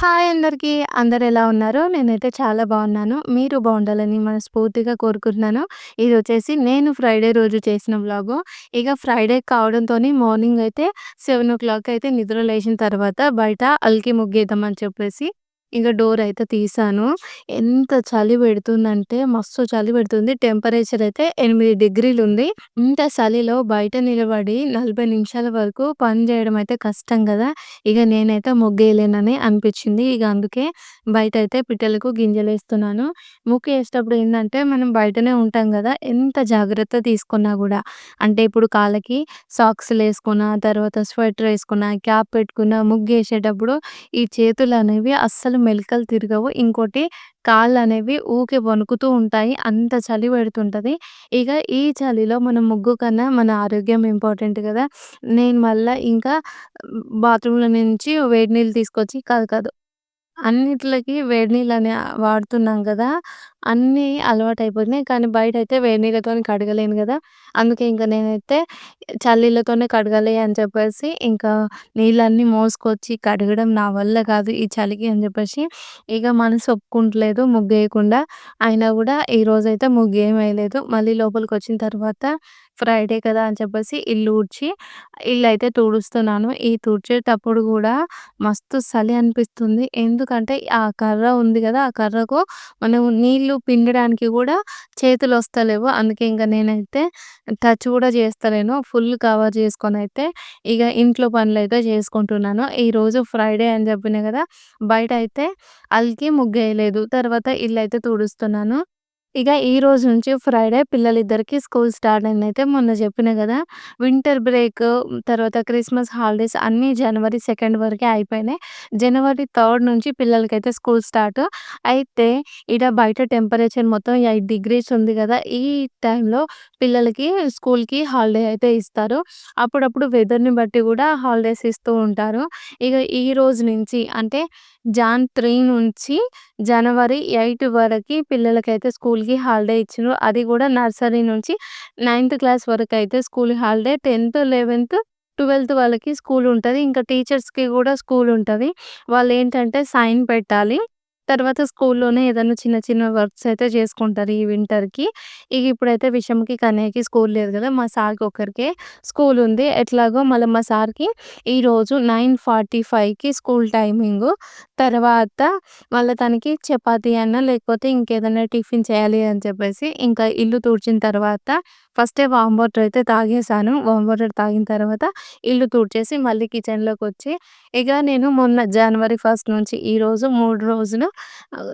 Hi అందరికీ. అందరెలా ఉన్నారు? నేనైతే చాలా బాగున్నాను. మీరు బావుండాలని మనస్ఫూర్తిగా కోరుకుంటున్నాను. ఇదొచ్చేసి నేను ఫ్రైడే రోజు చేసిన వ్లాగు. ఇక ఫ్రైడే కావడంతోని మార్నింగ్ అయితే 7:00 అయితే నిద్ర లేచిన తర్వాత బయట అలికి ముగ్గేద్దామని చెప్పేసి ఇక డోర్ అయితే తీశాను. ఎంత చలి పెడుతుందంటే మస్తు చలి పెడుతుంది. టెంపరేచర్ అయితే 8 డిగ్రీలుంది. ఇంత చలిలో బయట నిలబడి 40 నిమిషాల వరకు పని జేయడం అయితే కష్టం గదా! ఇగ నేనైతే ముగ్గేయలేనని అనిపిచ్చింది. ఇగ అందుకే బయటైతే పిట్టలకు గింజలేస్తున్నాను. ముగ్గేసేటప్పుడు ఏందంటే, మనం బయటనే ఉంటాం గదా! ఎంత జాగ్రత్త తీసుకున్నా గూడా. అంటే ఇప్పుడు కాళ్ళకి సాక్సులేసుకున్నా, తర్వాత స్వెటరేసుకున్నా, క్యాప్ పెట్టుకున్నా, ముగ్గేసేటప్పుడు ఈ చేతులనేవి అస్సలు మెలికలు తిరగవు. ఇంకోటి కాళ్ళనేవి ఊకే వణుకుతూ ఉంటాయి. అంత చలి పెడుతుంటది. ఇగ ఈ చలిలో మనం ముగ్గు కన్నా మన ఆరోగ్యం ఇంపార్టెంట్ గదా! నేను మళ్ళా ఇంకా బాత్రూమ్‌లో నుంచి వేడి నీళ్ళు తీసుకొచ్చి కాదు కాదు. అన్నిట్లకి వేడి నీళ్ళని వాడుతున్నాం గదా! అన్నీ అలవాటయిపోయినాయి. కానీ బయటైతే వేడి నీళ్ళతోని కడగలేను గదా! అందుకే ఇంక నేనైతే చన్నీళ్ళతోనే కడగాలి అని చెప్పేసి ఇంకా నీళ్ళన్నీ మోసుకొచ్చి కడగడం నా వల్ల కాదు ఈ చలికి అని చెప్పేసి ఇక మనసు ఒప్పుకుంటలేదు ముగ్గేయకుండా. అయినా గూడా ఈరోజైతే ముగ్గేమెయలేదు. మళ్ళీ లోపలికొచ్చిన తర్వాత ఫ్రైడే కదా అని చెప్పేసి ఇల్లు ఊడ్చి ఇల్లయితే తుడుస్తున్నాను. ఈ తుడిచేటప్పుడు గూడా మస్తు చలి అనిపిస్తుంది. ఎందుకంటే ఆ కర్ర ఉంది గదా! ఆ కర్రకు మనం నీళ్లు పిండడానికి గూడా చేతులొస్తలేవు. అందుకే ఇంక నేనైతే టచ్ గూడా చేస్తలేను. ఫుల్ కవర్ చేసుకొనైతే ఇగ ఇంట్లో పనులైతే చేసుకుంటున్నాను. ఈరోజు ఫ్రైడే అని చెప్పినా గదా! బయటైతే అలికి ముగ్గేయలేదు. తర్వాత ఇల్లయితే తుడుస్తున్నాను. ఇక ఈరోజు నుంచి ఫ్రైడే పిల్లలిద్దరికీ స్కూల్ స్టార్ట్ అయిందయితే మొన్న జెప్పినా గదా! వింటర్ బ్రేక్ తర్వాత క్రిస్మస్ హాలిడేస్ అన్నీ జనవరి 2 వరకే అయిపోయినాయి. జనవరి 3 నుంచి పిల్లలకైతే స్కూల్ స్టార్ట్. అయితే ఈడ బయట టెంపరేచర్ మొత్తం 8 డిగ్రీస్ ఉంది గదా! ఈ టైంలో పిల్లలకి స్కూల్‌కి హాలిడే అయితే ఇస్తారు. అప్పుడప్పుడు వెదర్‌ని బట్టి గూడా హాలిడేస్ ఇస్తూ ఉంటారు. ఇగ ఈ రోజు నుంచి అంటే జాన్ 3 నుంచి జనవరి 8 వరకి పిల్లలకైతే స్కూల్‌కి హాలిడే ఇచ్చిర్రు. అది గూడా నర్సరీ నుంచి 9థ్ క్లాస్ వరకైతే స్కూల్ హాలిడే. 10థ్, 11థ్, 12థ్ వాళ్ళకి స్కూల్ ఉంటది. ఇంకా టీచర్స్‌కి గూడా స్కూల్ ఉంటది. వాళ్ళేంటంటే సైన్ పెట్టాలి. తర్వాత స్కూల్లోనే ఏదన్నా చిన్న చిన్న వర్క్స్ అయితే చేసుకుంటారు ఈ వింటర్‌కి. ఇగ ఇప్పుడైతే విషంకి, కన్నయ్యకి స్కూల్ లేదు గదా! మా సార్‌కి ఒక్కరికే స్కూల్ ఉంది. ఎట్లాగో మళ్ళా మా సార్‌కి ఈరోజు 9:45కి స్కూల్ టైమింగు. తర్వాత మళ్ళా తనకి చపాతీ అన్నా, లేకపోతే ఇంకేదన్నా టిఫిన్ చేయాలి అని చెప్పేసి, ఇంకా ఇల్లు తుడిచిన తర్వాత ఫస్టే వామ్ వాటర్ అయితే తాగేసాను. వామ్ వాటర్ తాగిన తర్వాత ఇల్లు తుడిచేసి మళ్ళీ కిచెన్‌లోకొచ్చి, ఇగ నేను మొన్న జనవరి 1 నుంచి ఈరోజు 3 రోజులు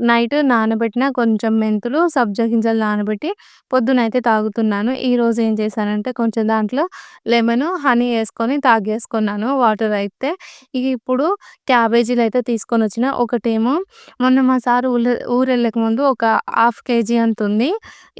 నైట్ నానబెట్టిన కొంచెం మెంతులు, సబ్జా గింజలు నానబెట్టి పొద్దునైతే తాగుతున్నాను. ఈరోజు ఏం చేశానంటే కొంచెం దాంట్లో లెమను, హనీ యేసుకొని తాగేసుకున్నాను వాటర్ అయితే. ఇగ ఇప్పుడు క్యాబేజీలయితే తీసుకొనొచ్చిన. ఒకటేమో మొన్న మా సారు ఊరెళ్ళక ముందు ఒక హాఫ్ కేజీ అంతుంది.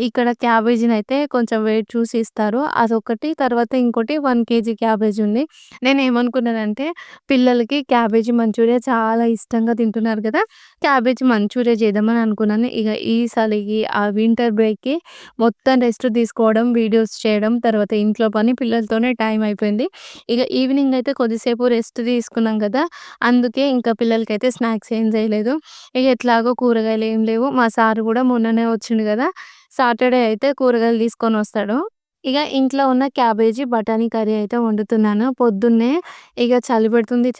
ఇక్కడ క్యాబేజీనయితే కొంచెం వెయిట్ చూసి ఇస్తారు. అదొకటి. తర్వాత ఇంకోటి 1 కేజీ క్యాబేజీ ఉంది. నేనేమనుకున్నానంటే పిల్లలకి క్యాబేజీ మంచూరియా చాలా ఇష్టంగా తింటున్నారు గదా! క్యాబేజీ మంచూరియా చేద్దామని అనుకున్నాను. ఇగ ఈ చలికి, ఆ వింటర్ బ్రేక్‌కి మొత్తం రెస్ట్ తీసుకోవడం, వీడియోస్ చేయడం, తర్వాత ఇంట్లో పని, పిల్లలతోనే టైం అయిపోయింది. ఇగ ఈవినింగ్ అయితే కొద్దిసేపు రెస్ట్ తీసుకున్నాం గదా! అందుకే ఇంకా పిల్లలకైతే స్నాక్స్ ఏం చేయలేదు. ఇగ ఎట్లాగో కూరగాయలేం లేవు. మా సారు గూడా మొన్ననే వచ్చిండు గదా! సాటర్‌డే అయితే కూరగాయలు తీసుకొనొస్తాడు. ఇగ ఇంట్లో ఉన్న క్యాబేజీ, బఠానీ కర్రీ అయితే వండుతున్నాను. పొద్దున్నే ఇగ చలి పెడుతుంది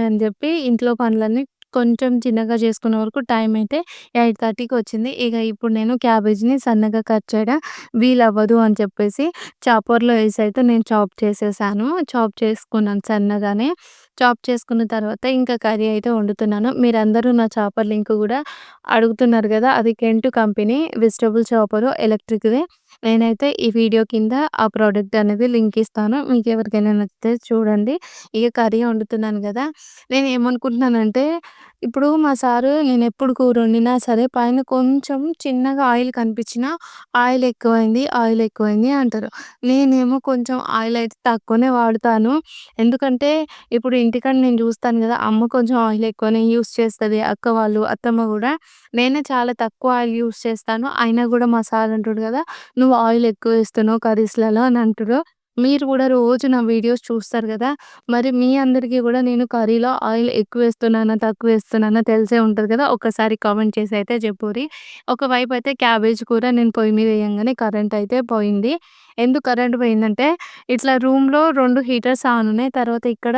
అని జెప్పి ఇంట్లో పనులన్నీ కొంచెం చిన్నగా చేసుకునే వరకు టైం అయితే 8:30కి వచ్చింది. ఇగ ఇప్పుడు నేను క్యాబేజీని సన్నగా కట్ చేయడం వీలవ్వదు అని చెప్పేసి చాపర్‌లో ఏసి అయితే నేను చాప్ చేసేసాను. చాప్ చేసుకున్నాను సన్నగానే. చాప్ చేసుకున్న తర్వాత ఇంకా కర్రీ అయితే వండుతున్నాను. మీరందరూ నా చాపర్ లింక్ గూడా అడుగుతున్నారు గదా! అది కెంట్ కంపెనీ వెజిటబుల్ చాపరు ఎలక్ట్రిక్‌ది. నేనైతే ఈ వీడియో కింద ఆ ప్రొడక్ట్ అనేది లింక్ ఇస్తాను. మీకెవరికైనా నచ్చితే చూడండి. ఇగ కర్రీ వండుతున్నాను గదా! నేనేమనుకుంటున్నానంటే ఇప్పుడు మా సారు నేనెప్పుడు కూర వండినా సరే పైన కొంచెం చిన్నగా ఆయిల్ కనిపించినా ఆయిల్ ఎక్కువైంది అంటారు. నేనేమో కొంచెం ఆయిల్ అయితే తక్కువనే వాడతాను. ఎందుకంటే ఇప్పుడు ఇంటికాడ నేను చూస్తాను గదా! అమ్మ కొంచెం ఆయిల్ ఎక్కువనే యూజ్ చేస్తది. అక్క వాళ్ళు, అత్తమ్మ గూడా. నేనే చాలా తక్కువ ఆయిల్ యూజ్ చేస్తాను. అయినా గూడా మా సార్ అంటుండు గదా! "నువ్వు ఆయిల్ ఎక్కువేస్తున్నావు కర్రీస్‌లలో" అని అంటుర్రు. మీరు కూడా రోజు నా వీడియోస్ చూస్తారు గదా! మరి మీ అందరికీ గూడా నేను కర్రీలో ఆయిల్ ఎక్కువేస్తున్నానా, తక్కువేస్తున్నానా తెలిసే ఉంటది కదా! ఒక్కసారి కామెంట్ చేసి అయితే చెప్పుర్రి. ఒకవైపయితే క్యాబేజ్ కూర నేను పొయ్యి మీద ఎయంగానే కరెంటయితే పోయింది. ఎందుకు కరెంట్ పోయిందంటే, ఇట్లా రూమ్‌లో 2 హీటర్స్ ఆన్ ఉన్నాయి. తర్వాత ఇక్కడ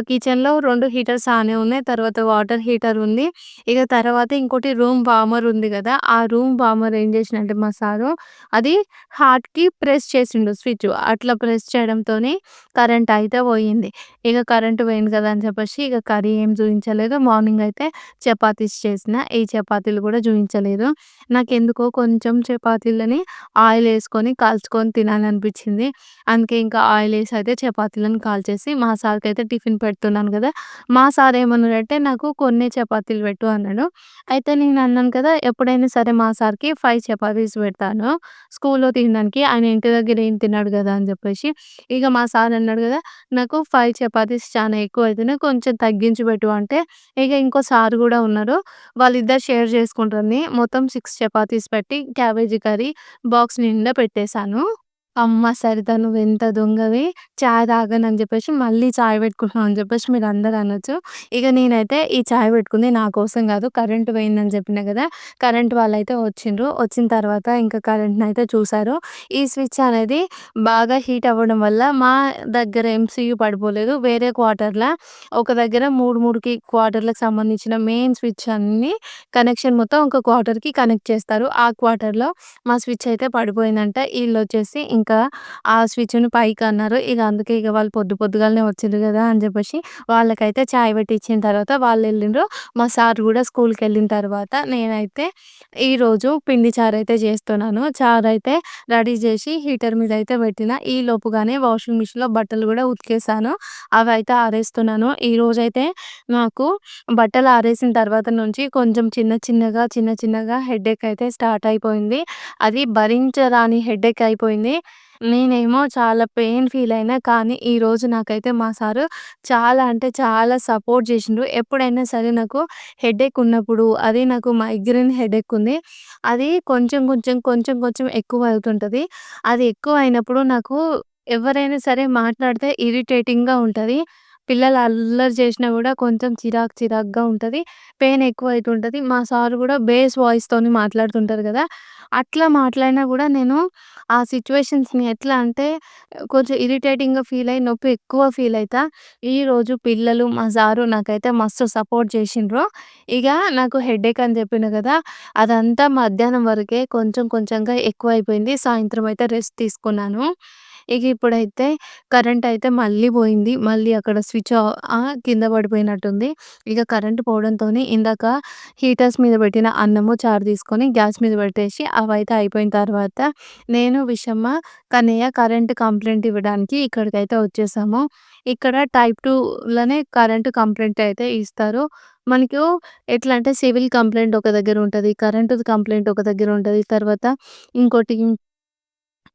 కిచెన్‌లో 2 హీటర్స్ ఆనే ఉన్నాయి. తర్వాత వాటర్ హీటర్ ఉంది. ఇక తర్వాత ఇంకోటి రూమ్ వార్మర్ ఉంది గదా! ఆ రూమ్ వార్మర్ ఏం చేసిండంటే మా సారు, అది హార్ట్‌కి ప్రెస్ చేసిండు స్విచ్. అట్లా ప్రెస్ చేయడంతోని కరెంట్ అయితే పోయింది. ఇక కరెంట్ పోయింది కదా అని చెప్పేసి ఇక కర్రీ ఏం చూయించలేదు. మార్నింగ్ అయితే చపాతీస్ చేసిన. ఈ చపాతీలు కూడా చూయించలేదు. నాకెందుకో కొంచెం చపాతీలని ఆయిల్ ఏసుకొని కాల్చుకొని తినాలనిపించింది. అందుకే ఇంకా ఆయిల్ ఏసి అయితే చపాతీలను కాల్చేసి మా సార్‌కైతే టిఫిన్ పెడుతున్నాను కదా! మా సార్ ఏమన్నాడంటే నాకు కొన్నే చపాతీలు పెట్టు అన్నాడు. అయితే నేను అన్నాను కదా! ఎప్పుడైనా సరే మా సార్‌కి 5 చపాతీస్ పెడతాను. స్కూల్‌లో తినడానికి. ఆయన ఇంటి దగ్గర ఏం తినడు గదా! అని జెప్పేసి. ఇగ మా సార్ అన్నాడు గదా! నాకు 5 చపాతీస్ చానా ఎక్కువైతున్నాయి. కొంచెం తగ్గించి పెట్టు అంటే, ఇగ ఇంకో సార్ గూడా ఉన్నారు. వాళ్ళిద్దరు షేర్ చేసుకుంటుంది. మొత్తం 6 చపాతీస్ పెట్టి క్యాబేజీ కర్రీ బాక్స్ నిండా పెట్టేసాను. అమ్మ సరిత నువ్వెంత దొంగవి. చాయ్ తాగనని జెప్పేసి మళ్ళీ చాయ్ పెట్టుకున్నావు అని జెప్పేసి మీరందరూ అనొచ్చు. ఇగ నేనైతే ఈ చాయ్ పెట్టుకుంది నా కోసం గాదు. కరెంట్ పోయిందని జెప్పినా గదా! కరెంట్ వాళ్ళైతే వచ్చిండ్రు. వచ్చిన తర్వాత ఇంకా కరెంట్‌నయితే చూసారు. ఈ స్విచ్ అనేది బాగా హీట్ అవ్వడం వల్ల మా దగ్గర ఎంసీయూ పడిపోలేదు. వేరే క్వార్టర్‌ల ఒక దగ్గర 3 క్వార్టర్‌లకు సంబంధించిన మెయిన్ స్విచ్ అన్నీ కనెక్షన్ మొత్తం ఒక క్వార్టర్‌కి కనెక్ట్ చేస్తారు. ఆ క్వార్టర్‌లో మా స్విచ్ అయితే పడిపోయిందంట. ఈళ్ళొచ్చేసి ఇంకా ఆ స్విచ్‌ని పైకన్నారు. ఇగ అందుకే ఇగ వాళ్ళు పొద్దుగాలనే వచ్చిర్రు గదా! అని జెప్పేసి వాళ్ళకైతే చాయ్ పెట్టిచ్చిన తర్వాత వాళ్ళెళ్ళిండ్రు. మా సార్ గూడా స్కూల్‌కెళ్ళిన తర్వాత నేనైతే ఈరోజు పిండి చారైతే జేస్తున్నాను. చారైతే రెడీ జేసి హీటర్ మీదయితే పెట్టిన. ఈ లోపుగానే వాషింగ్ మిషన్‌లో బట్టలు గూడా ఉతికేసాను. అవైతే ఆరేస్తున్నాను. ఈరోజైతే నాకు బట్టలు ఆరేసిన తర్వాత నుంచి కొంచెం చిన్న చిన్నగా హెడేక్ అయితే స్టార్ట్ అయిపోయింది. అది భరించరాని హెడేక్ అయిపోయింది. నేనేమో చాలా పెయిన్ ఫీల్ అయినా. కానీ ఈరోజు నాకైతే మా సారు చాలా అంటే చాలా సపోర్ట్ జేసిండ్రు. ఎప్పుడైనా సరే నాకు హెడేక్ ఉన్నప్పుడు అది నాకు మైగ్రేన్ హెడేక్ ఉంది. అది కొంచెం ఎక్కువ అవుతుంటది. అది ఎక్కువ అయినప్పుడు నాకు ఎవరైనా సరే మాట్లాడితే ఇరిటేటింగ్‌గా ఉంటది. పిల్లలు అల్లరి చేసినా గూడా కొంచెం చిరాకుగా ఉంటది. పెయిన్ ఎక్కువైతుంటది. మా సార్ గూడా బేస్ వాయిస్‌తోని మాట్లాడుతుంటారు గదా! అట్లా మాట్లాడినా గూడా నేను ఆ సిట్యుయేషన్స్‌ని ఎట్లా అంటే కొంచెం ఇరిటేటింగ్‌గా ఫీల్ అయ్యి నొప్పి ఎక్కువ ఫీల్ అయితా. ఈరోజు పిల్లలు, మా సారు నాకైతే మస్తు సపోర్ట్ చేసిండ్రు. ఇగ నాకు హెడేక్ అని చెప్పిన గదా! అదంతా మధ్యాహ్నం వరకే కొంచెంగా ఎక్కువైపోయింది. సాయంత్రం అయితే రెస్ట్ తీసుకున్నాను. ఇక ఇప్పుడైతే కరెంట్ అయితే మళ్ళీ పోయింది. మళ్ళీ అక్కడ స్విచ్ కింద పడిపోయినట్టుంది. ఇక కరెంట్ పోవడంతోని ఇందాక హీటర్స్ మీద పెట్టిన అన్నము, చారు తీసుకొని గ్యాస్ మీద పెట్టేసి అవైతే అయిపోయిన తర్వాత నేను, విషమ్మ, కన్నయ్య కరెంట్ కంప్లెయింట్ ఇవ్వడానికి ఇక్కడికైతే వచ్చేసాము. ఇక్కడ టైప్ 2లోనే కరెంట్ కంప్లెయింట్ అయితే ఇస్తారు. మనకు ఎట్లా అంటే సివిల్ కంప్లెయింట్ ఒక దగ్గర ఉంటది. కరెంట్‌ది కంప్లెయింట్ ఒక దగ్గర ఉంటది. తర్వాత ఇంకోటి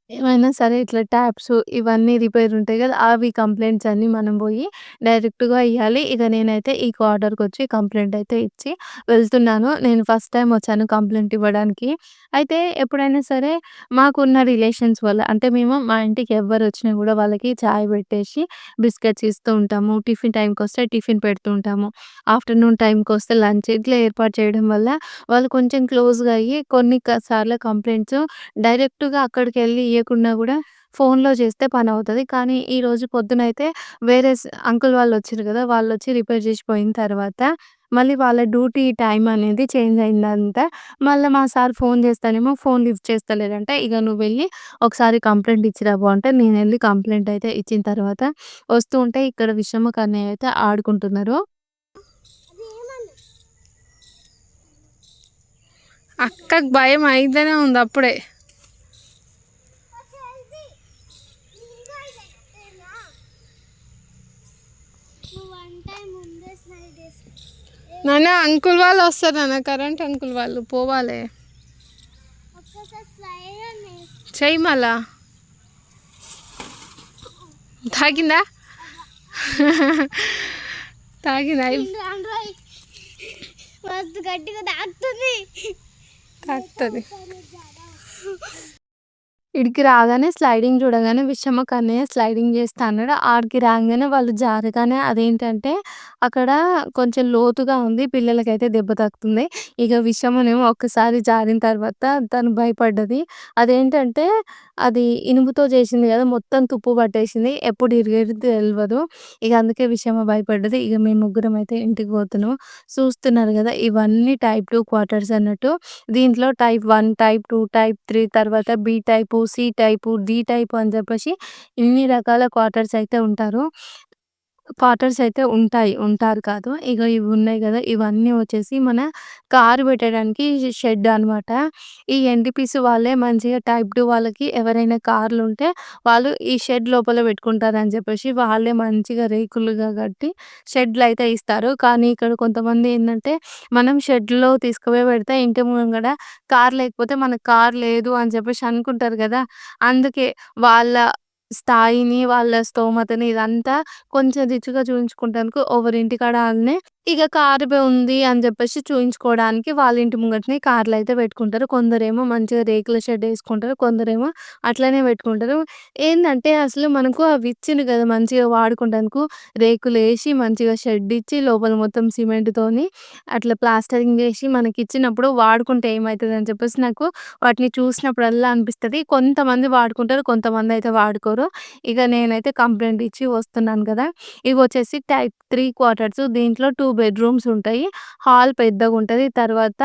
ఏమైనా సరే ఇట్లా ట్యాప్స్ ఇవన్నీ రిపేర్ ఉంటాయి గదా! అవి కంప్లెయింట్స్ అన్నీ మనం బోయి డైరెక్ట్‌గా ఇయ్యాలి. ఇక నేనైతే ఈ క్వార్టర్‌కొచ్చి కంప్లెయింట్ అయితే ఇచ్చి వెళ్తున్నాను. నేను ఫస్ట్ టైమ్ వచ్చాను కంప్లెయింట్ ఇవ్వడానికి. అయితే ఎప్పుడైనా సరే మాకున్న రిలేషన్స్ వల్ల అంటే మేము మా ఇంటికి ఎవ్వరొచ్చినా గూడా వాళ్ళకి చాయ్ పెట్టేసి బిస్కెట్స్ ఇస్తూ ఉంటాము. టిఫిన్ టైమ్‌కొస్తే టిఫిన్ పెడుతూ ఉంటాము. ఆఫ్టర్‌నూన్ టైమ్‌కొస్తే లంచ్ ఇట్లా ఏర్పాటు చేయడం వల్ల వాళ్ళు కొంచెం క్లోజ్‌గా అయ్యి కొన్ని సార్లు కంప్లెయింట్స్ డైరెక్ట్‌గా అక్కడికెళ్ళి ఇయ్యకున్నా గూడా ఫోన్‌లో చేస్తే పనవుతది. కానీ ఈరోజు పొద్దునైతే వేరే అంకుల్ వాళ్ళొచ్చిర్రు గదా! వాళ్ళొచ్చి రిపేర్ జేసి పోయిన తర్వాత మళ్ళీ వాళ్ళ డ్యూటీ టైమ్ అనేది చేంజ్ అయిందంట. మళ్ళా మా సార్ ఫోన్ జేస్తేనేమో ఫోన్ లిఫ్ట్ చేస్తలేడంట. "ఇగ నువ్వెళ్ళి ఒకసారి కంప్లెయింట్ ఇచ్చిరా పో" అంటే నేనెళ్ళి కంప్లెయింట్ అయితే ఇచ్చిన తర్వాత వస్తూ ఉంటే ఇక్కడ విషమ్మ, కన్నయ్య అయితే ఆడుకుంటున్నారు. అక్కకి భయం అయితేనే ఉంది అప్పుడే. నాన్న అంకుల్ వాళ్ళు వస్తారు నాన్న, కరెంట్ అంకుల్ వాళ్ళు పోవాలి. చెయ్యి మళ్ళా తాగిందా తాగిందా గట్టిగా తాకుతుంది. ఈడికి రాగానే స్లైడింగ్ చూడగానే విషమ్మకు "అన్నయ్య స్లైడింగ్ చేస్తా" అన్నాడు. ఆడికి రాంగానే వాళ్ళు జారగానే అదేంటంటే అక్కడ కొంచెం లోతుగా ఉంది. పిల్లలకైతే దెబ్బ తాకుతుంది. ఇక విషమనేమో ఒక్కసారి జారిన తర్వాత తను భయపడ్డది. అదేంటంటే అది ఇనుముతో చేసింది కదా! మొత్తం తుప్పు పట్టేసింది. ఎప్పుడు ఇరిగేది తెలవదు. ఇక అందుకే విషమ భయపడ్డది. ఇక మేము ముగ్గురం అయితే ఇంటికి పోతున్నాం. చూస్తున్నారు కదా! ఇవన్నీ టైప్ 2 క్వార్టర్స్ అన్నట్టు. దీంట్లో టైప్ 1, టైప్ 2, టైప్ 3 తర్వాత B type, C type, D type అని చెప్పేసి ఇన్ని రకాల క్వార్టర్స్ అయితే ఉంటారు. క్వార్టర్స్ అయితే ఉంటాయి. ఉంటారు కాదు. ఇగ ఇవి ఉన్నాయి గదా! ఇవన్నీ వచ్చేసి మన కారు పెట్టడానికి షెడ్ అనమాట. ఈ ఎన్‌టిపిసి వాళ్ళే మంచిగా టైప్ 2 వాళ్ళకి ఎవరైనా కార్లుంటే వాళ్ళు ఈ షెడ్ లోపల పెట్టుకుంటారని చెప్పేసి వాళ్ళే మంచిగా రేకులుగా కట్టి షెడ్‌లయితే ఇస్తారు. కానీ ఇక్కడ కొంతమంది ఏందంటే మనం షెడ్‌లో తీసుకుపోయి పెడితే ఇంటి ముంగడ కార్ లేకపోతే మనకు కార్ లేదు అని చెప్పేసి అనుకుంటారు గదా! అందుకే వాళ్ళ స్థాయిని, వాళ్ళ స్తోమతని ఇదంతా కొంచెం రిచ్‌గా చూయించుకుంటానికి ఎవరింటికాడ ఆళ్ళనే ఇగ కారు ఉంది అని జెప్పేసి చూయించుకోవడానికి వాళ్ళ ఇంటి ముంగటనే కార్‌లయితే పెట్టుకుంటారు. కొందరేమో మంచిగా రేకుల షెడ్డేసుకుంటారు. కొందరేమో అట్లనే పెట్టుకుంటారు. ఏందంటే అసలు మనకు అవి ఇచ్చిండు గదా! మంచిగా వాడుకుంటానికి రేకులేసి మంచిగా షెడ్డిచ్చి లోపల మొత్తం సిమెంట్‌తోని అట్లా ప్లాస్టరింగ్ జేసి మనకిచ్చినప్పుడు వాడుకుంటే ఏమైతదని చెప్పేసి నాకు వాటిని చూసినప్పుడల్లా అనిపిస్తది. కొంతమంది వాడుకుంటారు. కొంతమందయితే వాడుకోరు. ఇగ నేనైతే కంప్లెయింట్ ఇచ్చి వస్తున్నాను గదా! ఇవొచ్చేసి టైప్ 3 క్వార్టర్స్ దీంట్లో 2 బెడ్‌రూమ్స్ ఉంటాయి. హాల్ పెద్దగుంటది. తర్వాత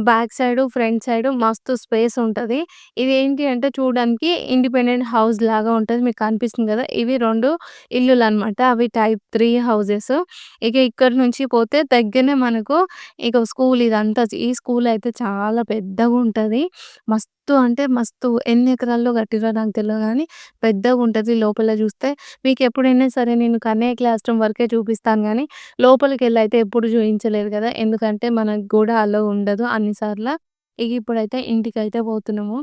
బ్యాక్ సైడు, ఫ్రంట్ సైడు మస్తు స్పేస్ ఉంటది. ఇదేంటి అంటే చూడడానికి ఇండిపెండెంట్ హౌస్ లాగా ఉంటది. మీకు కనిపిస్తుంది గదా! ఇవి 2 ఇల్లులనమాట. అవి టైప్ 3 హౌసెస్. ఇక ఇక్కడి నుంచి పోతే దగ్గరనే మనకు ఇక స్కూల్ ఇదంతా ఈ స్కూల్ అయితే చాలా పెద్దగుంటది. మస్తు అంటే మస్తు ఎన్ని ఎకరాల్లో కట్టిర్రో నాకు తెలవదు గానీ పెద్దగుంటది లోపల జూస్తే. మీకెప్పుడైనా సరే నేను కన్నయ్య క్లాస్ రూమ్ వరకే చూపిస్తాను గానీ, లోపలికెళ్ళైతే ఎప్పుడు చూయించలేదు గదా! ఎందుకంటే మనకు గూడా అలో ఉండదు అన్ని సార్ల. ఇగ ఇప్పుడైతే ఇంటికైతే పోతున్నాము.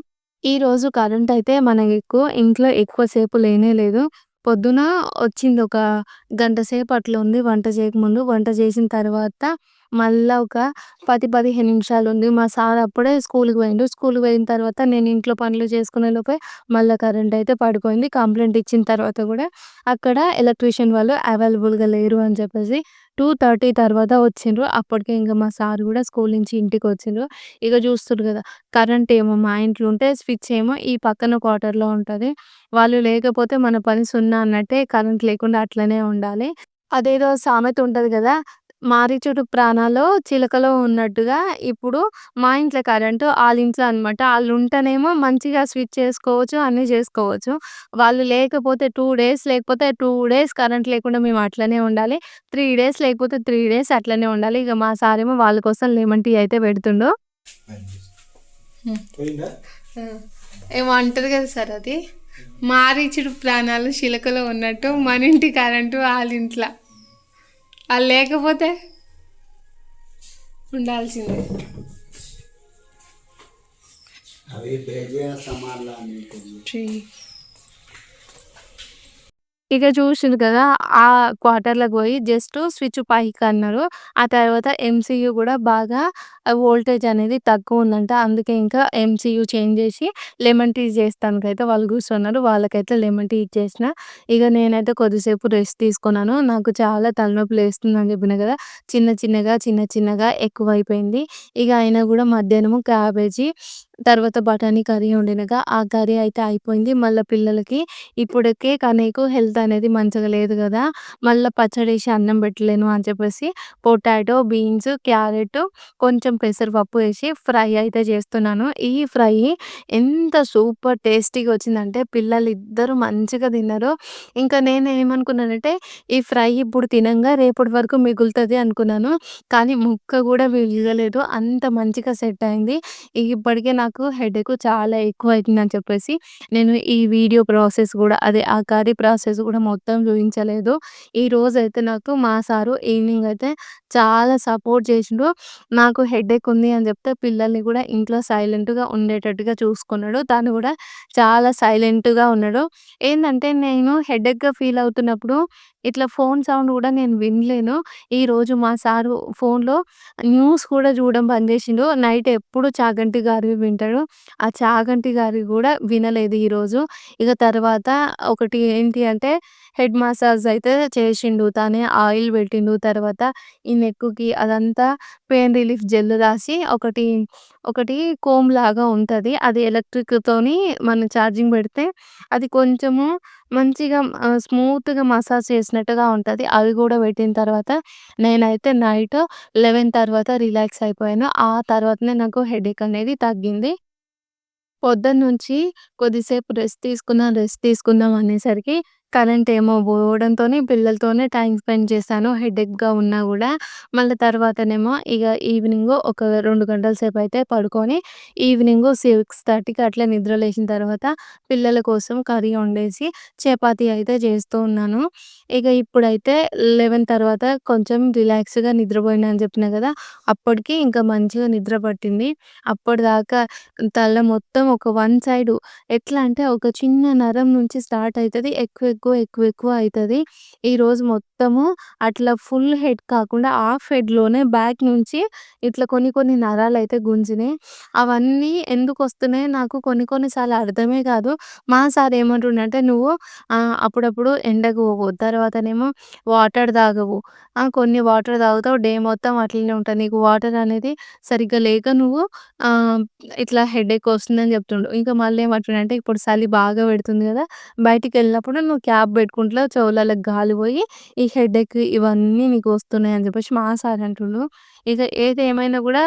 ఈరోజు కరెంటయితే మనకు ఇంట్లో ఎక్కువ సేపు లేనే లేదు. పొద్దున వచ్చింది ఒక గంట సేపు అట్లా ఉంది వంట చేయకముందు. వంట చేసిన తర్వాత మళ్ళా ఒక 10, 15 నిమిషాలుంది. మా సార్ అప్పుడే స్కూలుకి పోయిండు. స్కూలుకి పోయిన తర్వాత నేను ఇంట్లో పనులు చేసుకునే లోపే మళ్ళా కరెంటయితే పడిపోయింది. కంప్లెయింట్ ఇచ్చిన తర్వాత గూడా అక్కడ ఎలక్ట్రీషియన్ వాళ్ళు అవైలబుల్‌గా లేరు అని చెప్పేసి 2:30 తర్వాత వచ్చిండ్రు. అప్పటికే ఇంక మా సార్ గూడా స్కూలు నుంచి ఇంటికొచ్చిండ్రు. ఇగ చూస్తుర్రు గదా! కరెంటేమో మా ఇంట్లో ఉంటే స్విచ్ ఏమో ఈ పక్కన క్వార్టర్‌లో ఉంటది. వాళ్ళు లేకపోతే మన పని సున్నా అన్నట్టే కరెంట్ లేకుండా అట్లనే ఉండాలి. అదేదో సామెత ఉంటది గదా! మారీచుడు ప్రాణాలో చిలకలో ఉన్నట్టుగా ఇప్పుడు మా ఇంట్లో కరెంటు ఆళ్ళింట్లో అనమాట. ఆళ్ళుంటేనేమో మంచిగా స్విచ్ చేసుకోవచ్చు, అన్నీ జేసుకోవచ్చు. వాళ్ళు లేకపోతే 2 డేస్ లేకపోతే 2 డేస్ కరెంట్ లేకుండా మేము అట్లనే ఉండాలి. 3 డేస్ లేకపోతే 3 డేస్ అట్లనే ఉండాలి. ఇగ మా సారేమో వాళ్ళ కోసం లెమన్ టీ అయితే పెడుతుండు. ఆ! ఏమో అంటరు గదా సార్ అది. మారీచుడు ప్రాణాలు చిలకలో ఉన్నట్టు మనింటి కరెంటు ఆళ్ళింట్ల. ఆళ్ళు లేకపోతే ఉండాల్సిందే. అవి బేజే సమాన్లా టీ ఇక చూషిండ్రు కదా! ఆ క్వార్టర్‌లోకి పోయి జస్ట్ స్విచ్ పైకన్నారు. ఆ తర్వాత ఎంసీయూ గూడా బాగా వోల్టేజ్ అనేది తక్కువుందంట. అందుకే ఇంకా ఎంసీయూ చేంజ్ జేసి లెమన్ టీ చేస్తానికైతే వాళ్ళు కూర్చున్నారు. వాళ్ళకైతే లెమన్ టీ ఇచ్చేసిన. ఇగ నేనైతే కొద్దిసేపు రెస్ట్ తీసుకున్నాను. నాకు చాలా తలనొప్పి లేస్తుందని చెప్పినా గదా! చిన్న చిన్నగా ఎక్కువైపోయింది. ఇగ అయినా గూడా మధ్యాహ్నము క్యాబేజీ తర్వాత బఠానీ కర్రీ వండినగా ఆ కర్రీ అయితే అయిపోయింది. మళ్ళా పిల్లలకి ఇప్పటికే కనీకు హెల్త్ అనేది మంచిగా లేదు గదా! మళ్ళా పచ్చడేసి అన్నం పెట్టలేను అని చెప్పేసి పొటాటో, బీన్స్, క్యారెట్ కొంచెం పెసరపప్పు ఏసి ఫ్రై అయితే చేస్తున్నాను. ఈ ఫ్రై ఎంత సూపర్ టేస్టీగా వచ్చిందంటే పిల్లలిద్దరూ మంచిగా తిన్నారు. ఇంకా నేనేమనుకున్నానంటే ఈ ఫ్రై ఇప్పుడు తినంగా రేపటి వరకు మిగులుతది అనుకున్నాను. కానీ ముక్క గూడా మిగలలేదు. అంత మంచిగా సెట్ అయింది. ఇప్పటికే నాకు హెడేక్ చాలా ఎక్కువైతుందని చెప్పేసి నేను ఈ వీడియో ప్రాసెస్ గూడా అదే ఆ కర్రీ ప్రాసెస్ గూడా మొత్తం చూయించలేదు. ఈరోజైతే నాకు మా సారు ఈవినింగ్ అయితే చాలా సపోర్ట్ చేసిండు. నాకు హెడేక్ ఉంది అని చెప్తే పిల్లల్ని గూడా ఇంట్లో సైలెంట్‌గా ఉండేటట్టుగా చూసుకున్నాడు. తను గూడా చాలా సైలెంట్‌గా ఉన్నాడు. ఏందంటే నేను హెడేక్‌గా ఫీల్ అవుతున్నప్పుడు ఇట్లా ఫోను సౌండ్ గూడా నేను వినలేను. ఈరోజు మా సారు ఫోనులో న్యూస్ కూడా చూడడం బంద్ జేసిండు. నైట్ ఎప్పుడు 'చాగంటి' గారివి వింటాడు. ఆ 'చాగంటి' గారివి గూడా వినలేదు ఈరోజు. ఇక తర్వాత ఒకటి ఏంటి అంటే హెడ్ మసాజ్ అయితే చేశిండు. తనే ఆయిల్ పెట్టిండు. తర్వాత ఈ నెక్కుకి అదంతా పెయిన్ రిలీఫ్ జెల్ రాసి ఒకటి కోమ్‌లాగా ఉంటది. అది ఎలక్ట్రిక్‌తోని మనం ఛార్జింగ్ పెడితే అది కొంచెము మంచిగా స్మూత్‌గా మసాజ్ చేసినట్టుగా ఉంటది. అది గూడా పెట్టిన తర్వాత నేనైతే నైట్ 11 తర్వాత రిలాక్స్ అయిపోయాను. ఆ తర్వాతనే నాకు హెడేక్ అనేది తగ్గింది. పొద్దున్నుంచి కొద్దిసేపు రెస్ట్ తీసుకుందాం అనేసరికి కరెంటేమో పోవడంతోని పిల్లలతోనే టైమ్ స్పెండ్ చేశాను. హెడేక్‌గా ఉన్నా గూడా. మళ్ళీ తర్వాతనేమో ఇగ ఈవినింగు ఒక 2 గంటల సేపయితే పడుకొని, ఈవినింగు 6:30కి అట్లా నిద్ర లేచిన తర్వాత పిల్లల కోసం కర్రీ వండేసి, చపాతీ అయితే చేస్తూ ఉన్నాను. ఇక ఇప్పుడైతే 11 తర్వాత కొంచెం రిలాక్స్‌గా నిద్రపోయినా అని చెప్పినా గదా! అప్పటికి ఇంకా మంచిగా నిద్ర పట్టింది. అప్పటిదాకా తల మొత్తం ఒక వన్ సైడు ఎట్లా అంటే ఒక చిన్న నరం నుంచి స్టార్ట్ అయితది. ఎక్కువ అయితది. ఈరోజు మొత్తము అట్లా ఫుల్ హెడ్ కాకుండా హాఫ్ హెడ్‌లోనే బ్యాక్ నుంచి ఇట్లా కొన్ని నరాలైతే గుంజినాయి. అవన్నీ ఎందుకొస్తున్నాయో నాకు కొన్ని సార్లు అర్థమే కాదు. మా సార్ ఏమంటుండంటే, "నువ్వు అప్పుడప్పుడు ఎండకు పోవు. తర్వాతనేమో వాటర్ తాగవు. కొన్ని వాటర్ తాగుతావు. డే మొత్తం అట్లనే ఉంటావు. నీకు వాటర్ అనేది సరిగ్గా లేక నువ్వు ఆహ్, ఇట్లా హెడేక్ వస్తుందని చెప్తుండు. ఇంకా మళ్ళీ ఏమంటుండంటే, ఇప్పుడు చలి బాగా పెడుతుంది గదా! బయటికెళ్ళినప్పుడు నువ్వు క్యాప్ పెట్టుకుంటలేవు. చెవులలోకి గాలి పోయి ఈ హెడేక్ ఇవన్నీ నీకు వస్తున్నాయి అని చెప్పేసి మా సార్ అంటుండు. ఇక ఏదేమైనా గూడా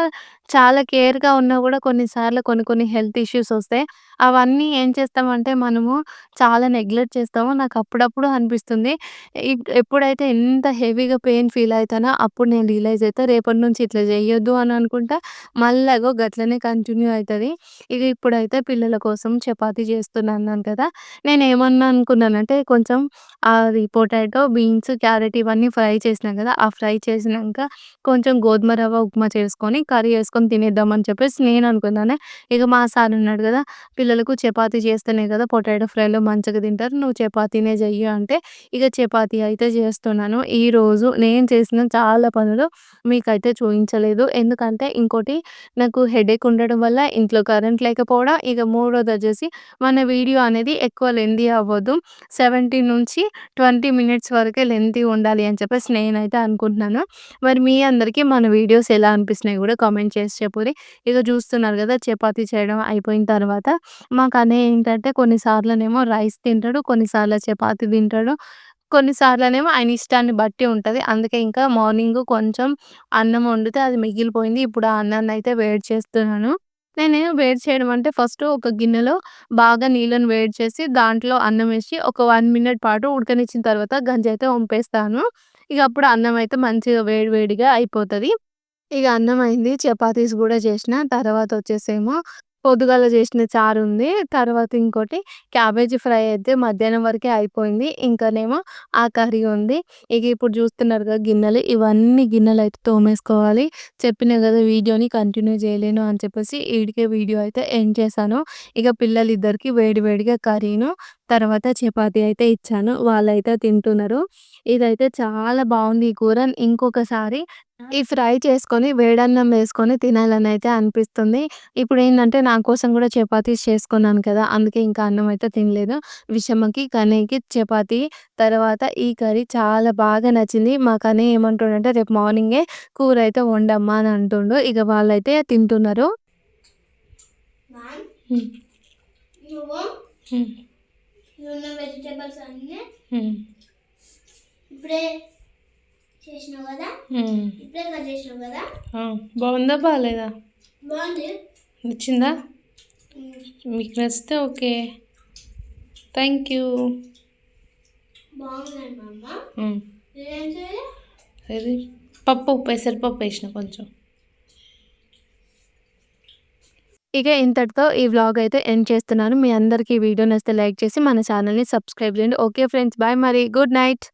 చాలా కేర్‌గా ఉన్నా గూడా కొన్నిసార్లు కొన్ని హెల్త్ ఇష్యూస్ ఒస్తాయి. అవన్నీ ఏం చేస్తామంటే మనము చాలా నెగ్లెక్ట్ చేస్తామో నాకు అప్పుడప్పుడు అనిపిస్తుంది. ఎప్పుడైతే ఎంత హెవీగా పెయిన్ ఫీల్ అయితానో అప్పుడు నేను రియలైజ్ అయితా రేపటి నుంచి ఇట్లా చేయొద్దు అని అనుకుంటా. మళ్ళా అగో గట్లనే కంటిన్యూ అయితది. ఇగ ఇప్పుడైతే పిల్లల కోసం చపాతీ చేస్తున్నా అన్నాను కదా! నేనేమన్నా అనుకున్నానంటే కొంచెం అది పొటాటో, బీన్స్, క్యారెట్ ఇవన్నీ ఫ్రై చేసినా కదా! ఆ ఫ్రై చేసినంక కొంచెం గోధుమ రవ్వ ఉప్మా చేసుకొని, కర్రీ యేసుకొని తినేద్దాం అని చెప్పేసి నేననుకున్నాను. ఇక మా సార్ ఉన్నాడు గదా! పిల్లలకు చపాతీ చేస్తేనే కదా పొటాటో ఫ్రైలో మంచిగా తింటారు. నువ్వు చపాతీనే చెయ్యి అంటే, ఇక చపాతీ అయితే చేస్తున్నాను. ఈరోజు నేను చేసిన చాలా పనులు మీకైతే చూయించలేదు. ఎందుకంటే ఇంకోటి నాకు హెడేక్ ఉండడం వల్ల ఇంట్లో కరెంట్ లేకపోవడం, ఇక మూడోదొచ్చేసి మన వీడియో అనేది ఎక్కువ లెంథీ అవ్వద్దు. 17-20 మినిట్స్ వరకే లెంథీ ఉండాలి అని చెప్పేసి నేనైతే అనుకుంటున్నాను. మరి మీ అందరికి మన వీడియోస్ ఎలా అనిపిస్తున్నాయి గూడా కామెంట్ చేసి చెప్పుర్రి. ఇగ చూస్తున్నారు గదా! చపాతీ చేయడం అయిపోయిన తర్వాత మా కన్నయ్య ఏంటంటే కొన్నిసార్లనేమో రైస్ తింటాడు. కొన్నిసార్లు చపాతీ తింటాడు. కొన్నిసార్లనేమో ఆయన ఇష్టాన్ని బట్టి ఉంటది. అందుకే ఇంకా మార్నింగు కొంచెం అన్నం వండితే అది మిగిలిపోయింది. ఇప్పుడు ఆ అన్నాన్నయితే వేడి చేస్తున్నాను. నేను వేడి చేయడం అంటే ఫస్టు ఒక గిన్నెలో బాగా నీళ్ళని వేడి చేసి దాంట్లో అన్నమేసి ఒక 1 మినిట్ పాటు ఉడకనిచ్చిన తర్వాత గంజయితే వంపేస్తాను. ఇగ అప్పుడు అన్నమయితే మంచిగా వేడి వేడిగా అయిపోతది. ఇగ అన్నమయింది. చపాతీస్ గూడా చేషినా. తర్వాతొచ్చేసేమో పొద్దుగాల చేషిన చారుంది. తర్వాత ఇంకోటి క్యాబేజీ ఫ్రై అయితే మధ్యాహ్నం వరకే అయిపోయింది. ఇంకనేమో ఆ కర్రీ ఉంది. ఇక ఇప్పుడు చూస్తున్నారుగా గిన్నెలు. ఇవన్నీ గిన్నెలయితే తోమేసుకోవాలి. చెప్పినా గదా! వీడియోని కంటిన్యూ చేయలేను అని చెప్పేసి ఈడికే వీడియో అయితే ఎండ్ చేశాను. ఇక పిల్లలిద్దరికీ వేడి వేడిగా కర్రీను, తర్వాత చపాతీ అయితే ఇచ్చాను. వాళ్ళైతే తింటున్నారు. ఇదైతే చాలా బావుంది ఈ కూర. ఇంకొకసారి ఈ ఫ్రై చేసుకొని వేడన్నం వేసుకొని తినాలనైతే అనిపిస్తుంది. ఇప్పుడేందంటే నా కోసం గూడా చపాతీస్ చేసుకున్నాను కదా! అందుకే ఇంకా అన్నం అయితే తినలేదు. విషమకి, కన్నయ్యకి చపాతీ, తర్వాత ఈ కర్రీ చాలా బాగా నచ్చింది. మా కన్నయ్య ఏమంటుండంటే రేపు మార్నింగే కూరైతే వండమ్మా అని అంటుండు. ఇక వాళ్ళైతే తింటున్నారు. హ్మ్. నువ్వు హ్మ్. నువ్వున్న వెజిటబుల్స్ అన్నీ ఇప్పుడే చేసినావు గదా! ఇప్పుడే కట్ చేసినావు గదా! బావుందా? బాలేదా? బావుంది. నచ్చిందా? మీకు నచ్చితే ఓకే. Thank you. బావుందండి మా అమ్మ. నేనేం చేయాలి? అది పెసరపప్పు ఏసిన కొంచెం. ఇక ఇంతటితో ఈ వ్లాగ్ అయితే ఎండ్ చేస్తున్నాను. మీ అందరికీ ఈ వీడియో నచ్చితే లైక్ చేసి మన ఛానల్‌ని సబ్స్క్రైబ్ చేయండి. Okay friends. బాయ్ మరి. Good night.